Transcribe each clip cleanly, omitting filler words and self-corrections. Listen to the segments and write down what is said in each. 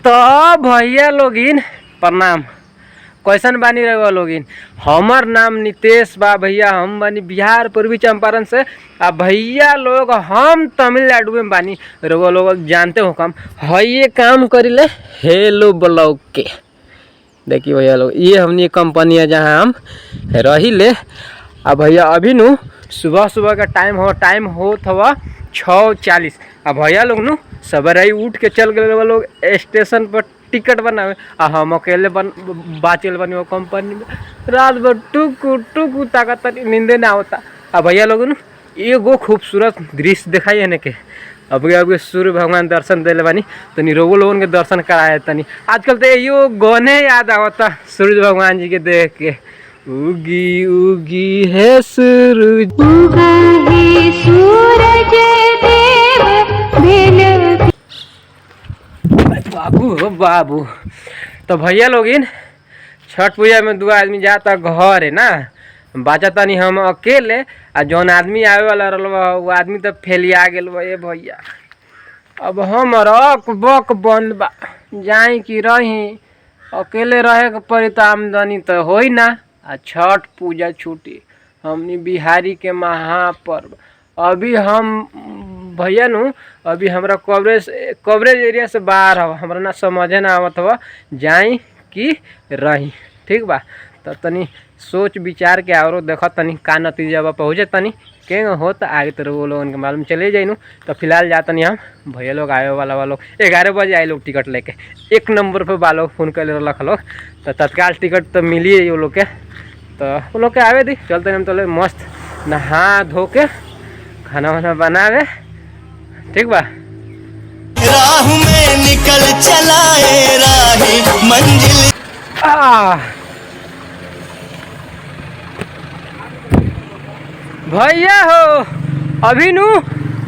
तो भैया लोगिन प्रणाम। कैसन बानी रहो लोगिन। हमार नाम नितेश बा भैया। हम बानी बिहार पूर्वी चंपारण से। आ भैया लोग हम तमिलनाडु में बानी। रहो लोग जानते हो काम है ये काम करिले हेलो ब्लॉग के। देखिए भैया लोग ये हमनी कंपनी है जहाँ हम रही ले। अब भैया अभी नु सुबह सुबह का टाइम हो थवा 6:40। अब भैया लोग नु सवेरे उठ के चल गए लोग स्टेशन पर टिकट बनावे। आ हम अकेले बाचल बनी वो कंपनी में। रात भर टुक ताकत नींदे ना होता। अब भैया लोग नु एगो खूबसूरत दृश्य दिखाई है के। अब सूर्य भगवान दर्शन दिले बानी तनी रोगो लोगन के दर्शन कराए तनी। आजकल तो यो गाने याद आवता सूर्य भगवान जी के देख के। उगी उगी है सूरज उगा है सूरज देव बाबू हो बाबू। तो भैया लोग इन छठ पूजा में 2 आदमी जाता घर है ना बाचा नहीं हम अकेले। आ जौन आदमी आवे वाला रहा वो आदमी तो फैलिया गेल ये भैया। अब हम रक बक बंद बा जाए कि रही अकेले रहे के पड़ी तो आमदनी तो हो ना। आ छठ पूजा छुट्टी हमनी बिहारी के महापर्व। अभी हम भैया नु अभी हमरा कवरेज एरिया से बाहर हो हमरा ना समझे ना आवत हो जाई कि रही। ठीक बा तो तनी सोच विचार के और देखो तनी का नतीजा बा पहुँचे तनी के हो तो आगे तो वो लोगन के मालूम चले जाई नु। तो फिलहाल जाता नहीं हम भैया लोग आए वाला लोग 11 बजे आए लोग टिकट लेके। 1 नंबर पे बालोग फ़ोन कर रख लोग तो तत्काल टिकट तो मिली है वो लोग के। तो वो लोग के आवे दी चलते हम तो मस्त नहा धो के खाना वाना बनावे। ठीक बा राह में निकल चलाए राही मंजिल। भैया हो अभी नु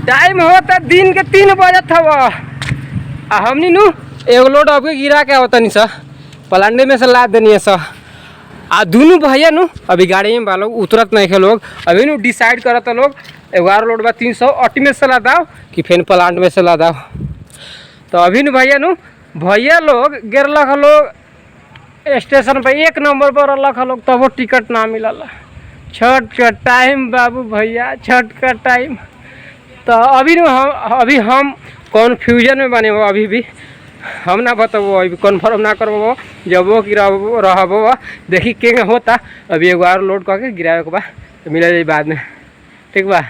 टाइम होता दिन के 3 बजत हवा। हमनी नु एगो लोड अब गिरा के आवता नहीं सा पलांडे में से लाद देनी है सा। आ दोनों भैया नु अभी गाड़ी में बालोग उतरत नहीं है लोग। अभी नु डिसाइड करता लोग 11 लोड बा 380 में से लादाओ कि फिर प्लांट में से लादाओ। तो अभी नु भैया लोग गिरलक लोग स्टेशन पर 1 नंबर पर रख लोग तब वो टिकट ना मिलल। छठ का टाइम बाबू भैया छठ का टाइम। तो अभी हम कन्फ्यूजन में बने हो। अभी भी हम ना बताबो अभी कन्फर्म ना करबो जब वो रहबो देखी के होता। अभी 1 बार लोड करके गिरावे के बाद तो मिले जाए बाद में। ठीक बा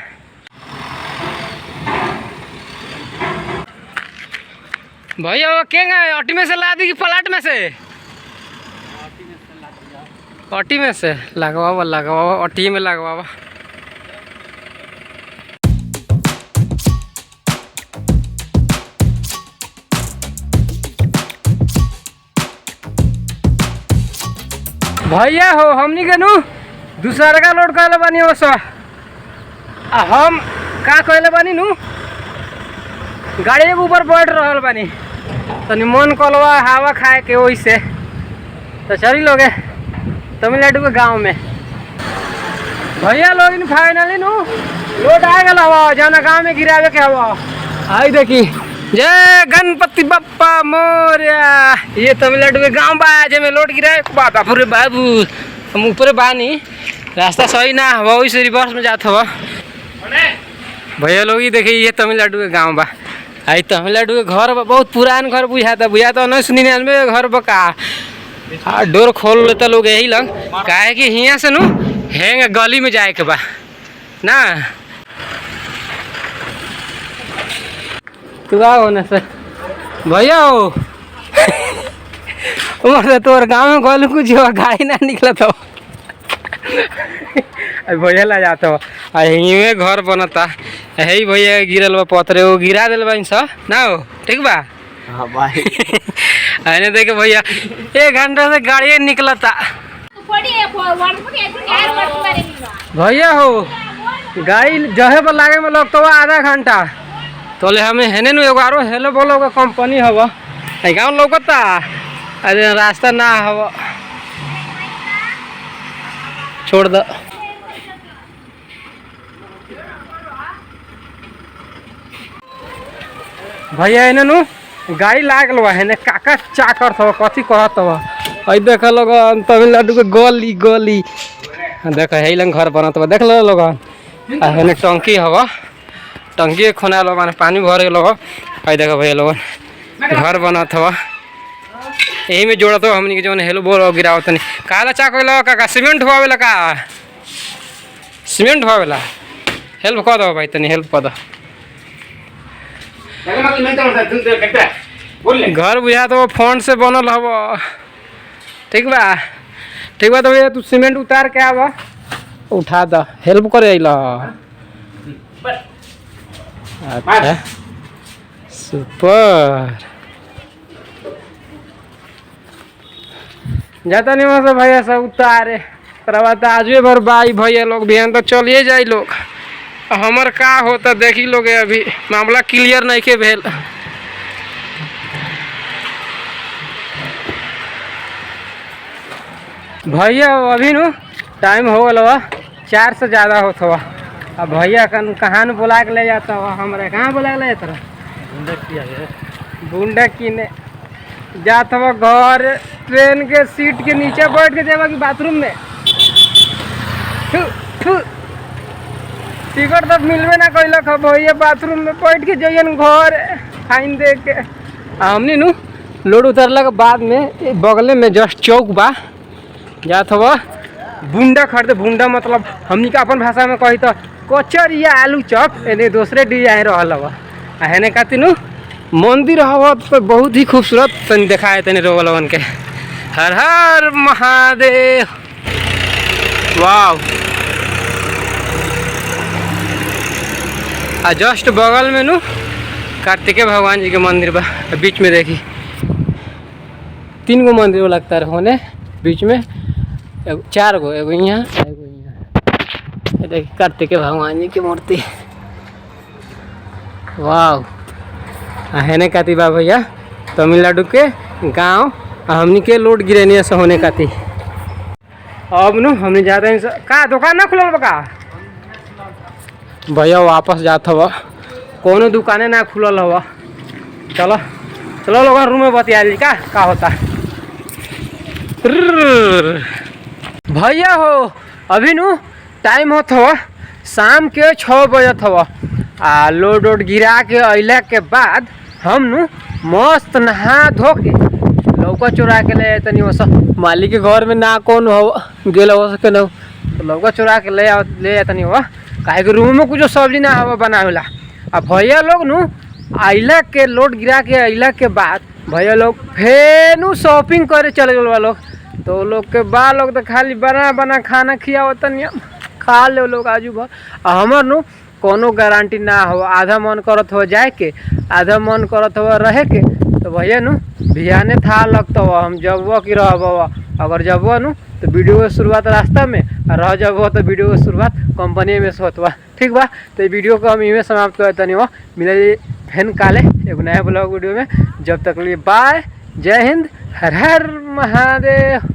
भैया वो के अटी में से ला दी कि प्लाट में से? अटी में से लगवावा अटी में लगवावा। भैया हो हमनी के नु दूसरा का लोड कहले बानी हो सा। हम का कहले बानी नु गाड़ी के ऊपर बैठ रहल बानी तनी मन कलवा हवा खाए के वैसे। तो चली लोगे तमिलनाडु के गांव में। भैया लोग इन फाइनली नु लोड आ गल हवा जाना गांव में गिरावे के हवा। आई देखी जय गणपति बप्पा मोरया। ये तमिलनाडु के गांव बा जेमे लोड गिराए बाबू रे बाबू। हम ऊपर बानी रास्ता सही ना हवा वैसे रिवर्स में जात हवा। भैया लोग ही देखिए ये तमिलनाडु के गांव बा। आई तमिलनाडु के घर बहुत पुरान घर बुझाता 1999 घर बका। डोर खोल लेता लोग यही लग काहे कि हियाँ से नु हैंग गली में जाए के बा ना। तू आ होने से भैया हो उमर तोर गाँव में कहलू कुछ गाड़ी ना निकला तो भैया ला जाता हो। यही घर बनता यही भैया गिरल बा पत्थर वो गिरा दिल बा ना हो। ठीक बा हाँ भाई आने देखे भैया 1 घंटा से गाड़ी निकलता। भैया हो गाड़ी जहे पर लागे में लगता हुआ आधा घंटा तो ले हमें हेने नु एगो आरो हेलो बोलो का कंपनी हवा गाँव लौकता। अरे रास्ता ना हवा छोड़ दो। भैया इन्हें नु गाड़ी लागल बा हेने काका चाकर थवा कथी कहत बा हई देख लोग तमिलनाडु के गली गली देख हे लंग घर बनत बा देख लो लोग आ हेने टंकी हवा टंकी खोना लो माने पानी भर गेलो हई देख भैया लोग घर बनत हवा यही में जोड़त हो हमनी के जवन हेलो बोल गिरावत नहीं काला चाकलो काका सीमेंट होवेला का सीमेंट होवेला हेल्प कर दो भाई तनी हेल्प कर दो घर बुझा तो फोन से बनल हव ठीक बा तो भैया तू सीमेंट उतार के आवा उठा द हेल्प करे अइला अच्छा सुपर जाता नहीं वहाँ से भैया सब उतारे आज भर भाई भैया लोग भी तो चलिए जाए लोग हमर का होता देखी लोग अभी मामला क्लियर नहीं के भेल भैया अभी नु टाइम हो गया 4 से ज़्यादा होत हुआ अब भैया कहाँ न बुला के ले जाता हुआ हमारे कहाँ बुला के ले जाता बूंदा किने जात हुआ घर ट्रेन के सीट के नीचे बैठ के जावा कि बाथरूम में टिकट तक मिलवे ना कैलक भैया बाथरूम में बैठ के जाइए घर फाइन दे के हमने नु लोड उतरला के बाद में बगले में जस्ट चौक बा जात हुआ बूंदा खरीदे बूंदा मतलब हमनी का अपन भाषा में कही तो कचर या आलू चॉप एने दूसरे डिजाइन रहल हवा हेने खातिर नु मंदिर हवा तो बहुत ही खूबसूरत तनी दिखाए तनी रोवलवन के हर हर महादेव वाव आ जस्ट बगल में नु कार्तिकेय भगवान जी के मंदिर बा बीच में देखी 3 गो मंदिर लगता है होने बीच में 4 गो एगो यहाँ एगो यहाँ देखिए कार्तिकेय भगवान जी की मूर्ति वाव हेने काती बा भैया तमिलनाडु के गांव हमनी के लोड गिरेनिया से होने काती अब नु हमने जाते हैं का दुकान ना खुलल बा का भैया वापस जात हवा कोनो दुकाने ना खुलल हवा चलो चलो लोग रूम में बतिया ली का होता भैया हो अभी नु टाइम होत हवा शाम के 6 बजत हवा आ लोड वोड गिरा के अइला के बाद हम नु मस्त नहा धो के लौका चुरा के ले तनी वस मालिक के घर में ना कौन हो गेल हो सके न लौका चुरा के ले तनी हो काहे के रूम में कुछ सब्जी ना हवा बनावेला आ भैया लोग नु आइला के लोड गिरा के आइला के बाद भैया लोग फेनु शॉपिंग करे चले गए लोग तो लोग के बा लोग तो खाली बना खाना खियावत तनी खा ले लोग आजू भर आ हमर नु कोनो गारंटी ना हो आधा मन करत हो जाए के आधा मन करत हो रहे के तो भैया नु बिहाने था लगता हो हम जब कि रहब अगर जब नु तो वीडियो के शुरुआत रास्ता में और रह जब तो वीडियो के शुरुआत कंपनी में से होता ठीक बा तो वीडियो को हम इमें समाप्त करते नहीं मिले फैन काले एक नया ब्लॉग वीडियो में जब तक लिए बाय जय हिंद हर हर महादेव।